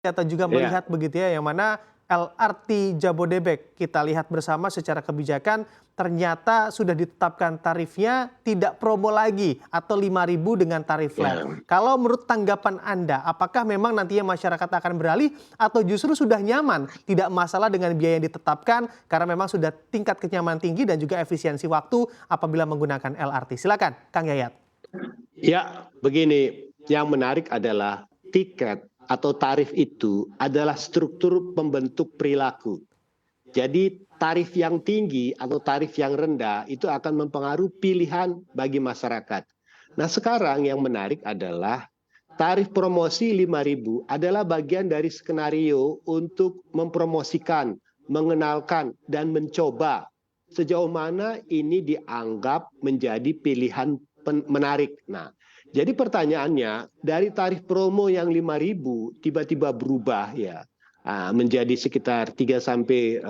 atau juga Iya, melihat begitu ya, yang mana LRT Jabodebek kita lihat bersama secara kebijakan ternyata sudah ditetapkan tarifnya tidak promo lagi atau 5.000 dengan tarif flat. ya. Kalau menurut tanggapan Anda, apakah memang nantinya masyarakat akan beralih atau justru sudah nyaman, tidak masalah dengan biaya yang ditetapkan karena memang sudah tingkat kenyamanan tinggi dan juga efisiensi waktu apabila menggunakan LRT? Silakan, Kang Yayat. Ya, begini, yang menarik adalah tiket atau tarif itu adalah struktur pembentuk perilaku. Jadi tarif yang tinggi atau tarif yang rendah itu akan mempengaruhi pilihan bagi masyarakat. Nah, sekarang yang menarik adalah tarif promosi 5.000 adalah bagian dari skenario untuk mempromosikan, mengenalkan, dan mencoba sejauh mana ini dianggap menjadi pilihan menarik. Nah, jadi pertanyaannya, dari tarif promo yang 5.000 tiba-tiba berubah ya menjadi sekitar 3 sampai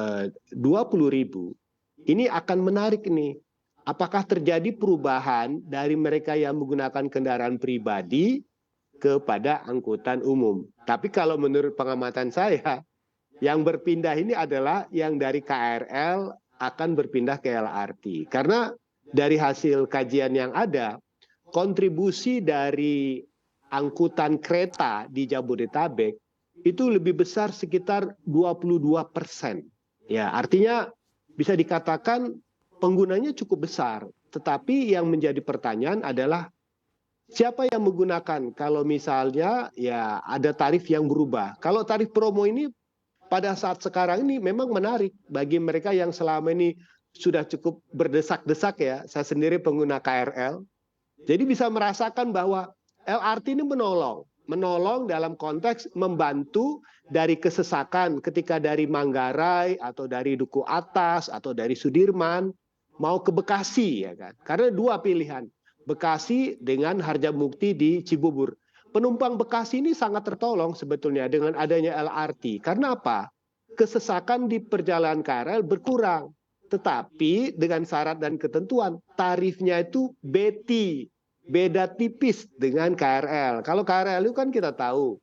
20.000. Ini akan menarik nih. Apakah terjadi perubahan dari mereka yang menggunakan kendaraan pribadi kepada angkutan umum? Tapi kalau menurut pengamatan saya, yang berpindah ini adalah yang dari KRL akan berpindah ke LRT. Karena dari hasil kajian yang ada, kontribusi dari angkutan kereta di Jabodetabek itu lebih besar sekitar 22%. Ya, artinya bisa dikatakan penggunanya cukup besar. Tetapi yang menjadi pertanyaan adalah siapa yang menggunakan kalau misalnya ya ada tarif yang berubah. Kalau tarif promo ini pada saat sekarang ini memang menarik bagi mereka yang selama ini sudah cukup berdesak-desak ya. Saya sendiri pengguna KRL. Jadi bisa merasakan bahwa LRT ini menolong dalam konteks membantu dari kesesakan ketika dari Manggarai atau dari Duku Atas atau dari Sudirman mau ke Bekasi ya kan. Karena dua pilihan, Bekasi dengan Harjamukti di Cibubur. Penumpang Bekasi ini sangat tertolong sebetulnya dengan adanya LRT. Karena apa? Kesesakan di perjalanan KRL berkurang. Tetapi dengan syarat dan ketentuan, tarifnya itu beda tipis dengan KRL. Kalau KRL itu kan kita tahu,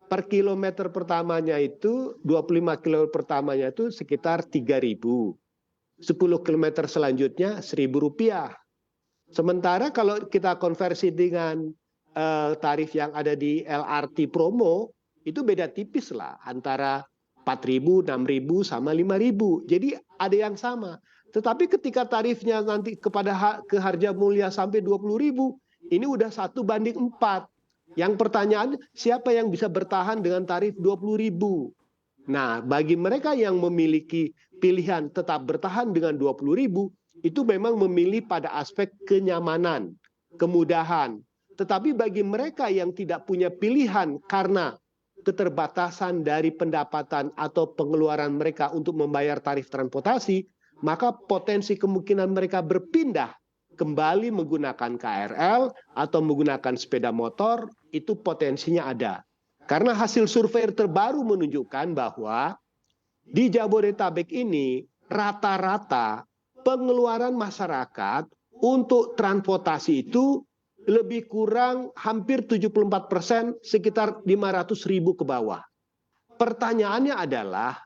per kilometer pertamanya itu, 25 kilometer pertamanya itu sekitar 3.000. 10 kilometer selanjutnya Rp1.000. Sementara kalau kita konversi dengan tarif yang ada di LRT promo, itu beda tipis lah antara 4.000, 6.000 sama 5.000. Jadi ada yang sama. Tetapi ketika tarifnya nanti ke Harjamulya sampai 20.000, ini udah 1:4. Yang pertanyaan, siapa yang bisa bertahan dengan tarif 20.000? Nah, bagi mereka yang memiliki pilihan tetap bertahan dengan 20.000, itu memang memilih pada aspek kenyamanan, kemudahan. Tetapi bagi mereka yang tidak punya pilihan karena keterbatasan dari pendapatan atau pengeluaran mereka untuk membayar tarif transportasi, maka potensi kemungkinan mereka berpindah kembali menggunakan KRL atau menggunakan sepeda motor itu potensinya ada. Karena hasil survei terbaru menunjukkan bahwa di Jabodetabek ini rata-rata pengeluaran masyarakat untuk transportasi itu lebih kurang hampir 74%, sekitar 500.000 ke bawah. Pertanyaannya adalah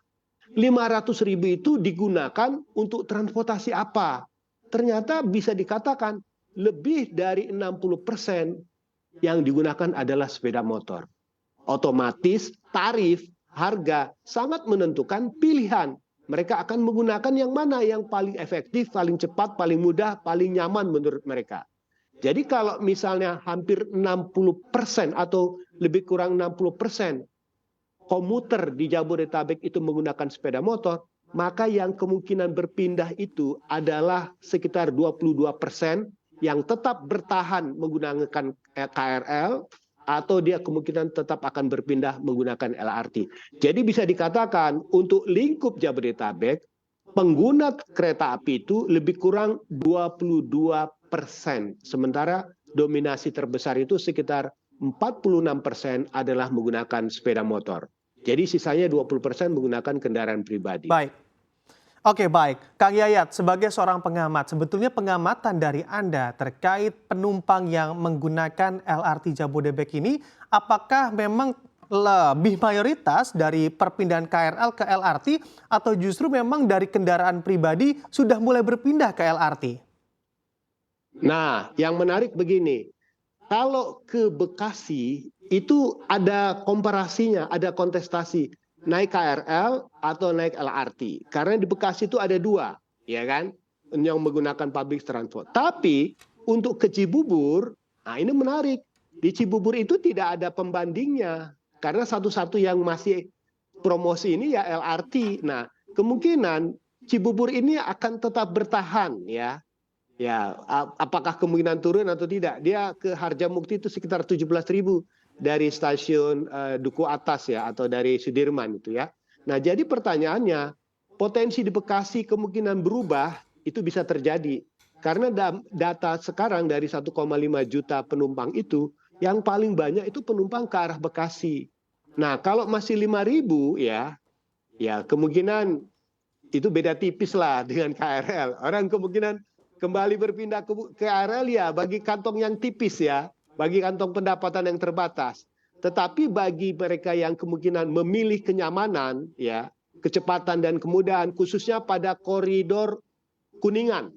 500.000 itu digunakan untuk transportasi apa? Ternyata bisa dikatakan lebih dari 60% yang digunakan adalah sepeda motor. Otomatis tarif, harga sangat menentukan pilihan. Mereka akan menggunakan yang mana yang paling efektif, paling cepat, paling mudah, paling nyaman menurut mereka. Jadi kalau misalnya hampir 60% atau lebih kurang 60% komuter di Jabodetabek itu menggunakan sepeda motor, maka yang kemungkinan berpindah itu adalah sekitar 22% yang tetap bertahan menggunakan KRL atau dia kemungkinan tetap akan berpindah menggunakan LRT. Jadi bisa dikatakan untuk lingkup Jabodetabek, pengguna kereta api itu lebih kurang 22%. Sementara dominasi terbesar itu sekitar 46% adalah menggunakan sepeda motor. Jadi sisanya 20% menggunakan kendaraan pribadi. Baik. Oke, baik. Kang Yayat, sebagai seorang pengamat, sebetulnya pengamatan dari Anda terkait penumpang yang menggunakan LRT Jabodebek ini, apakah memang lebih mayoritas dari perpindahan KRL ke LRT atau justru memang dari kendaraan pribadi sudah mulai berpindah ke LRT? Nah, yang menarik begini, kalau ke Bekasi itu ada komparasinya, ada kontestasi naik KRL atau naik LRT. Karena di Bekasi itu ada dua, ya kan, yang menggunakan public transport. Tapi untuk ke Cibubur, nah ini menarik. Di Cibubur itu tidak ada pembandingnya. Karena satu-satu yang masih promosi ini ya LRT. Nah, kemungkinan Cibubur ini akan tetap bertahan ya. Ya, apakah kemungkinan turun atau tidak? Dia ke Harjamukti itu sekitar 17.000 dari stasiun Duku Atas ya, atau dari Sudirman itu ya. Nah, jadi pertanyaannya, potensi di Bekasi kemungkinan berubah itu bisa terjadi. Karena data sekarang dari 1,5 juta penumpang itu, yang paling banyak itu penumpang ke arah Bekasi. Nah, kalau masih 5.000 ya, ya kemungkinan itu beda tipis lah dengan KRL. Orang kemungkinan kembali berpindah ke KRL ya bagi kantong yang tipis ya, bagi kantong pendapatan yang terbatas. Tetapi bagi mereka yang kemungkinan memilih kenyamanan ya, kecepatan dan kemudahan khususnya pada koridor Kuningan.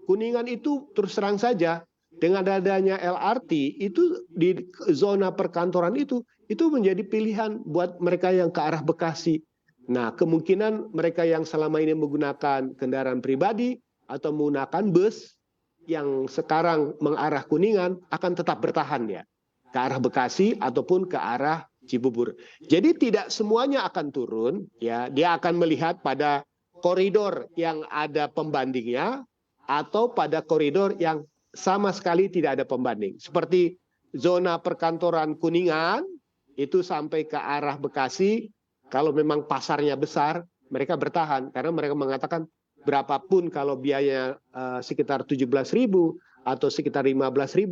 Kuningan itu terus terang saja dengan adanya LRT itu di zona perkantoran itu menjadi pilihan buat mereka yang ke arah Bekasi. Nah, kemungkinan mereka yang selama ini menggunakan kendaraan pribadi atau menggunakan bus yang sekarang mengarah Kuningan akan tetap bertahan ya ke arah Bekasi ataupun ke arah Cibubur. Jadi tidak semuanya akan turun ya, dia akan melihat pada koridor yang ada pembandingnya atau pada koridor yang sama sekali tidak ada pembanding. Seperti zona perkantoran Kuningan itu sampai ke arah Bekasi, kalau memang pasarnya besar, mereka bertahan karena mereka mengatakan berapapun kalau biaya sekitar 17.000 atau sekitar 15.000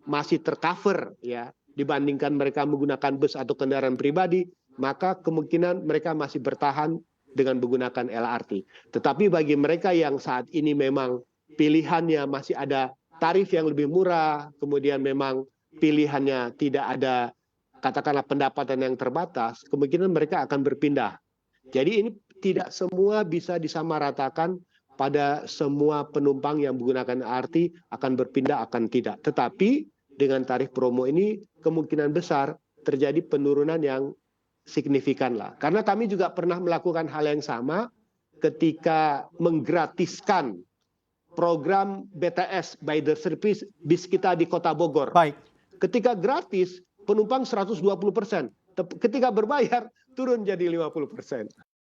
masih tercover ya dibandingkan mereka menggunakan bus atau kendaraan pribadi, maka kemungkinan mereka masih bertahan dengan menggunakan LRT. Tetapi bagi mereka yang saat ini memang pilihannya masih ada tarif yang lebih murah, kemudian memang pilihannya tidak ada katakanlah pendapatan yang terbatas, kemungkinan mereka akan berpindah. Jadi ini tidak semua bisa disamaratakan pada semua penumpang yang menggunakan LRT akan berpindah akan tidak. Tetapi dengan tarif promo ini kemungkinan besar terjadi penurunan yang signifikan lah. Karena kami juga pernah melakukan hal yang sama ketika menggratiskan program BTS by the service bis kita di Kota Bogor. Baik. Ketika gratis penumpang 120%. Ketika berbayar turun jadi 50%.